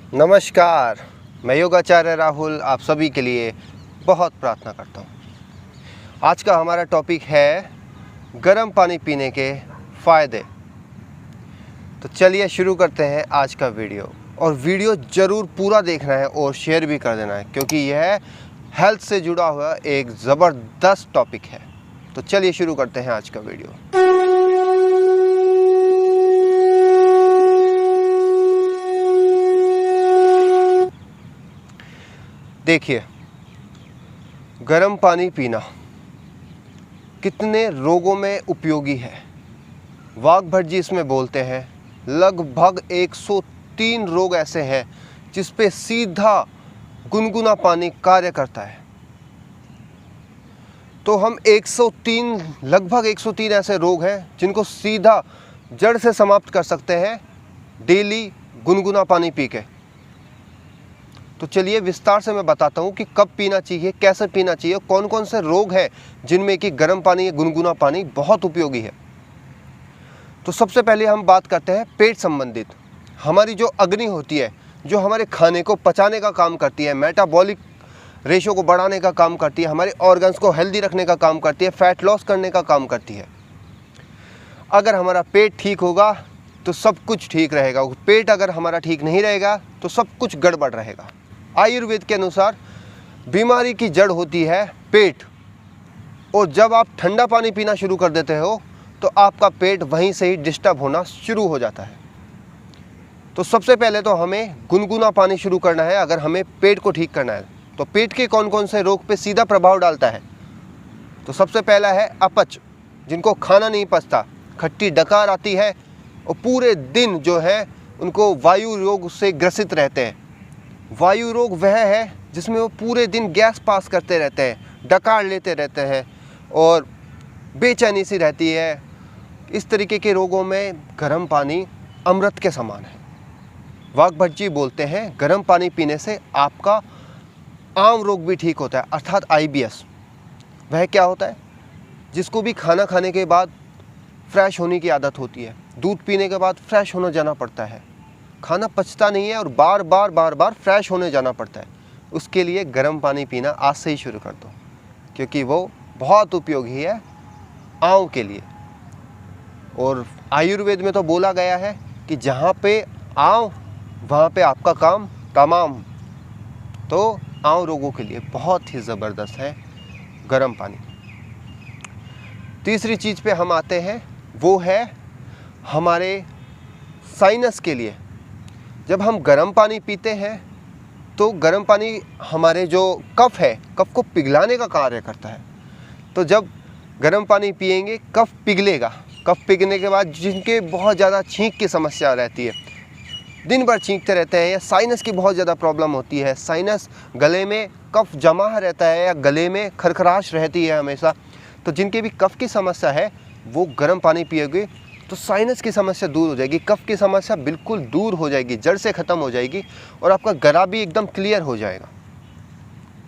नमस्कार, मैं योगाचार्य राहुल आप सभी के लिए बहुत प्रार्थना करता हूँ। आज का हमारा टॉपिक है गर्म पानी पीने के फ़ायदे। तो चलिए शुरू करते हैं आज का वीडियो, और वीडियो ज़रूर पूरा देखना है और शेयर भी कर देना है, क्योंकि यह हेल्थ से जुड़ा हुआ एक ज़बरदस्त टॉपिक है। तो चलिए शुरू करते हैं आज का वीडियो। देखिए, गर्म पानी पीना कितने रोगों में उपयोगी है। वाघ भट्ट जी इसमें बोलते हैं लगभग 103 रोग ऐसे हैं जिस पे सीधा गुनगुना पानी कार्य करता है। तो हम लगभग 103 ऐसे रोग हैं जिनको सीधा जड़ से समाप्त कर सकते हैं डेली गुनगुना पानी पी के। तो चलिए विस्तार से मैं बताता हूँ कि कब पीना चाहिए, कैसे पीना चाहिए, कौन कौन से रोग हैं जिनमें कि गर्म पानी या गुनगुना पानी बहुत उपयोगी है। तो सबसे पहले हम बात करते हैं पेट संबंधित। हमारी जो अग्नि होती है, जो हमारे खाने को पचाने का काम करती है, मेटाबॉलिक रेशो को बढ़ाने का काम करती है, हमारे ऑर्गन्स को हेल्दी रखने का काम करती है, फैट लॉस करने का काम करती है। अगर हमारा पेट ठीक होगा तो सब कुछ ठीक रहेगा। पेट अगर हमारा ठीक नहीं रहेगा तो सब कुछ गड़बड़ रहेगा। आयुर्वेद के अनुसार बीमारी की जड़ होती है पेट, और जब आप ठंडा पानी पीना शुरू कर देते हो तो आपका पेट वहीं से ही डिस्टर्ब होना शुरू हो जाता है। तो सबसे पहले तो हमें गुनगुना पानी शुरू करना है अगर हमें पेट को ठीक करना है। तो पेट के कौन कौन से रोग पे सीधा प्रभाव डालता है? तो सबसे पहला है अपच, जिनको खाना नहीं पचता, खट्टी डकार आती है और पूरे दिन जो है उनको वायु रोग से ग्रसित रहते हैं। वायु रोग वह है जिसमें वो पूरे दिन गैस पास करते रहते हैं, डकार लेते रहते हैं और बेचैनी सी रहती है। इस तरीके के रोगों में गर्म पानी अमृत के समान है। वाघ भट्ट जी बोलते हैं गर्म पानी पीने से आपका आम रोग भी ठीक होता है, अर्थात IBS। वह क्या होता है? जिसको भी खाना खाने के बाद फ्रेश होने की आदत होती है, दूध पीने के बाद फ्रेश होने जाना पड़ता है, खाना पचता नहीं है और बार बार फ्रेश होने जाना पड़ता है, उसके लिए गर्म पानी पीना आज से ही शुरू कर दो, क्योंकि वो बहुत उपयोगी है आंव के लिए। और आयुर्वेद में तो बोला गया है कि जहाँ पे आंव वहाँ पे आपका काम तमाम। तो आंव रोगों के लिए बहुत ही ज़बरदस्त है गर्म पानी। तीसरी चीज़ पे हम आते हैं, वो है हमारे साइनस के लिए। जब हम गर्म पानी पीते हैं तो गर्म पानी हमारे जो कफ है, कफ को पिघलाने का कार्य करता है। तो जब गर्म पानी पिएंगे कफ पिघलेगा। कफ पिघलने के बाद जिनके बहुत ज़्यादा छींक की समस्या रहती है, दिन भर छींकते रहते हैं, या साइनस की बहुत ज़्यादा प्रॉब्लम होती है, साइनस गले में कफ जमा रहता है या गले में खरखराश रहती है हमेशा, तो जिनके भी कफ की समस्या है वो गर्म पानी पिएंगे तो साइनस की समस्या दूर हो जाएगी, कफ की समस्या बिल्कुल दूर हो जाएगी, जड़ से ख़त्म हो जाएगी और आपका गला भी एकदम क्लियर हो जाएगा।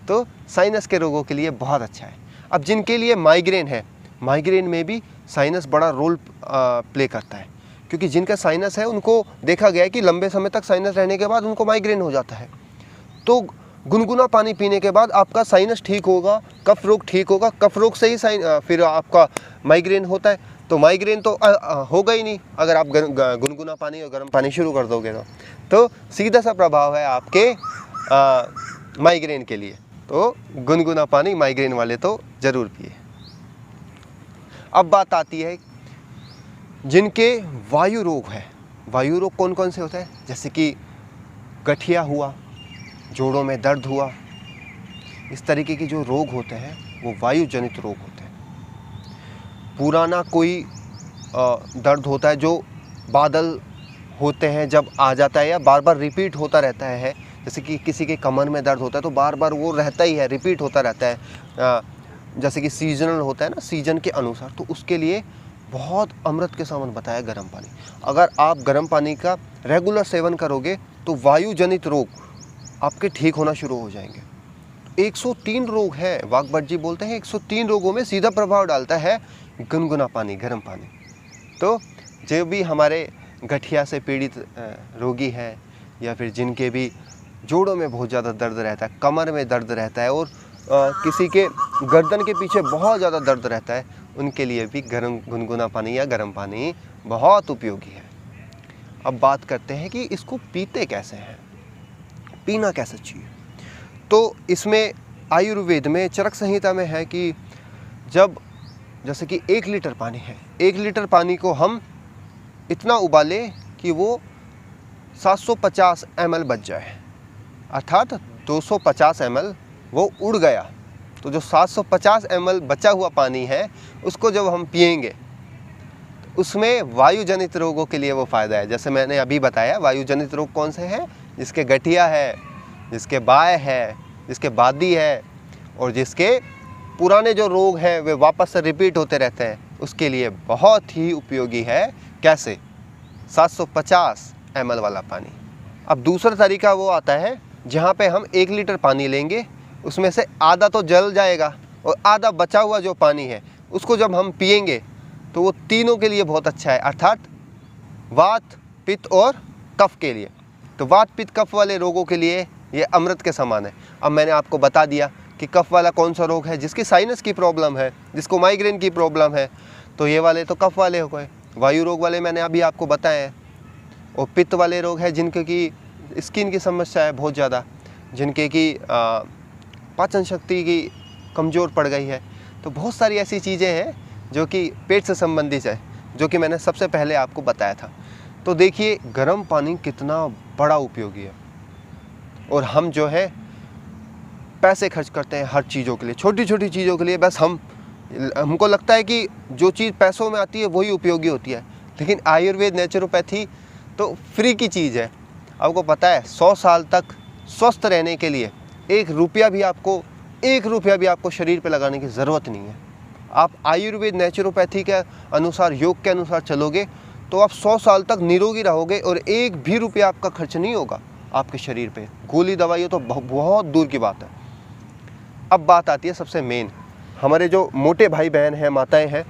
तो साइनस के रोगों के लिए बहुत अच्छा है। अब जिनके लिए माइग्रेन है, माइग्रेन में भी साइनस बड़ा रोल प्ले करता है, क्योंकि जिनका साइनस है उनको देखा गया है कि लंबे समय तक साइनस रहने के बाद उनको माइग्रेन हो जाता है। तो गुनगुना पानी पीने के बाद आपका साइनस ठीक होगा, कफ रोग ठीक होगा, कफ रोग से ही फिर आपका माइग्रेन होता है। तो माइग्रेन तो होगा ही नहीं अगर आप गुनगुना पानी और गर्म पानी शुरू कर दोगे तो सीधा सा प्रभाव है आपके माइग्रेन के लिए। तो गुनगुना पानी माइग्रेन वाले तो ज़रूर पिए। अब बात आती है जिनके वायु रोग है। वायु रोग कौन कौन से होते हैं? जैसे कि गठिया हुआ, जोड़ों में दर्द हुआ, इस तरीके के जो रोग होते हैं वो वायु जनित रोग होते हैं। पुराना कोई दर्द होता है जो बादल होते हैं जब आ जाता है या बार बार रिपीट होता रहता है, जैसे कि किसी के कमर में दर्द होता है तो बार बार वो रहता ही है, रिपीट होता रहता है, जैसे कि सीजनल होता है ना, सीजन के अनुसार, तो उसके लिए बहुत अमृत के समान बताया गर्म पानी। अगर आप गर्म पानी का रेगुलर सेवन करोगे तो वायु जनित रोग आपके ठीक होना शुरू हो जाएंगे। 103 रोग हैं, वाघ भट्ट जी बोलते हैं 103 रोगों में सीधा प्रभाव डालता है गुनगुना पानी, गर्म पानी। तो जो भी हमारे गठिया से पीड़ित रोगी हैं या फिर जिनके भी जोड़ों में बहुत ज़्यादा दर्द रहता है, कमर में दर्द रहता है और किसी के गर्दन के पीछे बहुत ज़्यादा दर्द रहता है, उनके लिए भी गर्म गुनगुना पानी या गर्म पानी बहुत उपयोगी है। अब बात करते हैं कि इसको पीते कैसे हैं, पीना कैसे चाहिए। तो इसमें आयुर्वेद में चरक संहिता में है कि जब जैसे कि 1 लीटर पानी है, 1 लीटर पानी को हम इतना उबालें कि वो 750 ml बच जाए, अर्थात 250 ml वो उड़ गया। तो जो 750 ml बचा हुआ पानी है उसको जब हम पिएंगे तो उसमें वायु जनित रोगों के लिए वो फ़ायदा है। जैसे मैंने अभी बताया, वायु जनित रोग कौन से हैं? जिसके गठिया है, जिसके बाय है, जिसके बादी है और जिसके पुराने जो रोग हैं वे वापस से रिपीट होते रहते हैं, उसके लिए बहुत ही उपयोगी है। कैसे? 750 ml वाला पानी। अब दूसरा तरीका वो आता है जहाँ पे हम 1 लीटर पानी लेंगे, उसमें से आधा तो जल जाएगा और आधा बचा हुआ जो पानी है उसको जब हम पिएंगे तो वो तीनों के लिए बहुत अच्छा है, अर्थात वात, पित्त और कफ के लिए। तो वात, पित्त, कफ वाले रोगों के लिए ये अमृत के समान है। अब मैंने आपको बता दिया कि कफ वाला कौन सा रोग है, जिसकी साइनस की प्रॉब्लम है, जिसको माइग्रेन की प्रॉब्लम है, तो ये वाले तो कफ वाले हो गए। वायु रोग वाले मैंने अभी आपको बताए हैं। और पित्त वाले रोग है जिनके की स्किन की समस्या है बहुत ज़्यादा, जिनके की पाचन शक्ति की कमज़ोर पड़ गई है। तो बहुत सारी ऐसी चीज़ें हैं जो कि पेट से संबंधित है, जो कि मैंने सबसे पहले आपको बताया था। तो देखिए गर्म पानी कितना बड़ा उपयोगी है। और हम जो है पैसे खर्च करते हैं हर चीज़ों के लिए, छोटी छोटी चीज़ों के लिए। बस हमको लगता है कि जो चीज़ पैसों में आती है वही उपयोगी होती है, लेकिन आयुर्वेद, नेचुरोपैथी तो फ्री की चीज़ है। आपको पता है 100 साल तक स्वस्थ रहने के लिए 1 रुपया भी आपको शरीर पे लगाने की ज़रूरत नहीं है। आप आयुर्वेद, नेचुरोपैथी के अनुसार, योग के अनुसार चलोगे तो आप 100 साल तक निरोगी रहोगे और 1 भी रुपया आपका खर्च नहीं होगा आपके शरीर पे। गोली दवाइयों तो बहुत दूर की बात है। अब बात आती है सबसे मेन, हमारे जो मोटे भाई बहन हैं, माताएं हैं,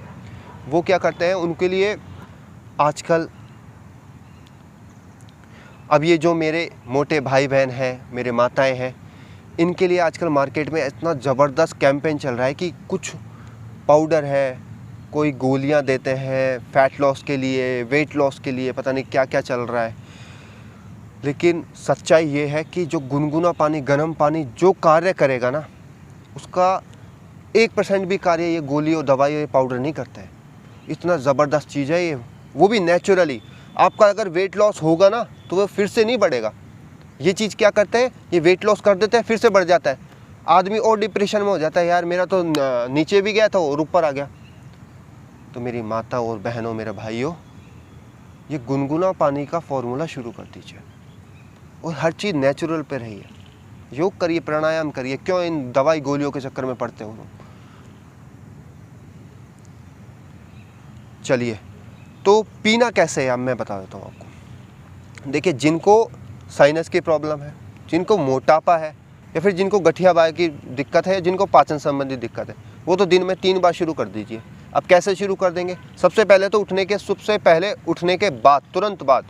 वो क्या करते हैं, उनके लिए आजकल, अब ये जो मेरे मोटे भाई बहन हैं, मेरे माताएं हैं, इनके लिए आजकल मार्केट में इतना ज़बरदस्त कैंपेन चल रहा है कि कुछ पाउडर है, कोई गोलियां देते हैं फ़ैट लॉस के लिए, वेट लॉस के लिए, पता नहीं क्या क्या चल रहा है। लेकिन सच्चाई ये है कि जो गुनगुना पानी, गर्म पानी जो कार्य करेगा ना, उसका 1% भी कार्य ये गोली और दवाई और पाउडर नहीं करता है। इतना ज़बरदस्त चीज़ है ये, वो भी नेचुरली। आपका अगर वेट लॉस होगा ना तो वो फिर से नहीं बढ़ेगा। ये चीज़ क्या करते हैं, ये वेट लॉस कर देते हैं, फिर से बढ़ जाता है। आदमी और डिप्रेशन में हो जाता है, यार मेरा तो नीचे भी गया था और ऊपर आ गया। तो मेरी माता और बहनों, मेरे भाइयों, ये गुनगुना पानी का फॉर्मूला शुरू कर दीजिए और हर चीज़ नेचुरल पे रहिए। योग करिए, प्राणायाम करिए, क्यों इन दवाई गोलियों के चक्कर में पड़ते हो। चलिए, तो पीना कैसे है अब मैं बता देता हूँ आपको। देखिए, जिनको साइनस की प्रॉब्लम है, जिनको मोटापा है, या फिर जिनको गठिया बाय की दिक्कत है, जिनको पाचन संबंधी दिक्कत है, वो तो दिन में 3 बार शुरू कर दीजिए। अब कैसे शुरू कर देंगे? सबसे पहले तो उठने के बाद, तुरंत बाद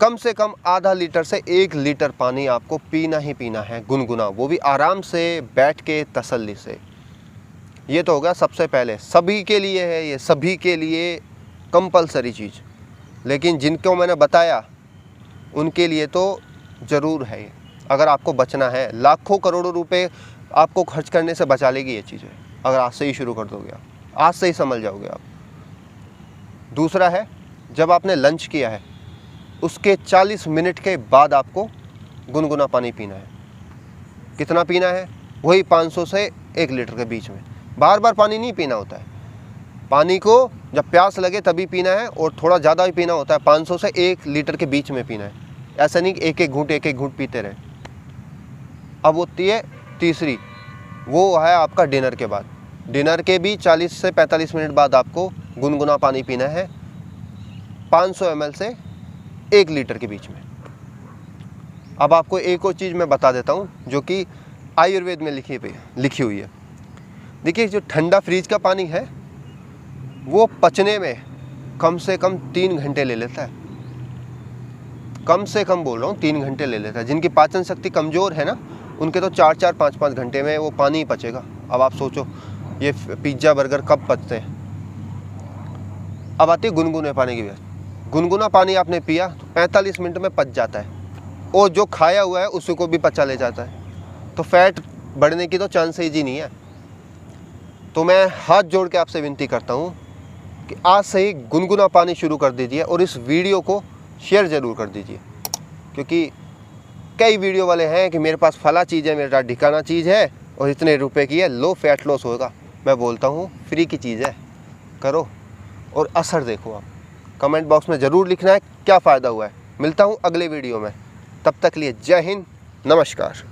कम से कम आधा लीटर से 1 लीटर पानी आपको पीना ही पीना है, गुनगुना, वो भी आराम से बैठ के तसल्ली से। ये तो होगा सबसे पहले, सभी के लिए है ये, सभी के लिए कंपलसरी चीज़। लेकिन जिनको मैंने बताया उनके लिए तो ज़रूर है ये। अगर आपको बचना है, लाखों करोड़ों रुपए आपको खर्च करने से बचा लेगी ये चीज़ें, अगर आज से ही शुरू कर दोगे आप, आज से ही समझ जाओगे आप। दूसरा है, जब आपने लंच किया है उसके 40 मिनट के बाद आपको गुनगुना पानी पीना है। कितना पीना है? वही 500 से 1 लीटर के बीच में। बार बार पानी नहीं पीना होता है। पानी को जब प्यास लगे तभी पीना है और थोड़ा ज़्यादा भी पीना होता है, 500 से 1 लीटर के बीच में पीना है। ऐसा नहीं कि एक एक घूंट पीते रहे। अब होती है तीसरी, वो है आपका डिनर के बाद। डिनर के भी 40 से 45 मिनट बाद आपको गुनगुना पानी पीना है, 500 ml से 1 लीटर के बीच में। अब आपको एक और चीज़ मैं बता देता हूँ जो कि आयुर्वेद में लिखी हुई है। देखिए, जो ठंडा फ्रिज का पानी है वो पचने में कम से कम 3 घंटे ले लेता है। कम से कम बोल रहा हूँ 3 घंटे ले लेता है। जिनकी पाचन शक्ति कमज़ोर है ना, उनके तो 4-4 5-5 घंटे में वो पानी ही पचेगा। अब आप सोचो ये पिज़्ज़ा बर्गर कब पचते हैं। अब आती है गुनगुने पानी की बात। गुनगुना पानी आपने पिया तो 45 मिनट में पच जाता है, और जो खाया हुआ है उसी को भी पचा ले जाता है, तो फैट बढ़ने की तो चांसेस ही नहीं है। तो मैं हाथ जोड़ के आपसे विनती करता हूँ कि आज से ही गुनगुना पानी शुरू कर दीजिए और इस वीडियो को शेयर ज़रूर कर दीजिए, क्योंकि कई वीडियो वाले हैं कि मेरे पास फला चीज़ है, मेरे पास ढिकाना चीज़ है और इतने रुपए की है, लो फैट लॉस होगा। मैं बोलता हूँ फ्री की चीज़ है, करो और असर देखो। आप कमेंट बॉक्स में ज़रूर लिखना है क्या फ़ायदा हुआ है। मिलता हूँ अगले वीडियो में, तब तक लिए जय हिंद, नमस्कार।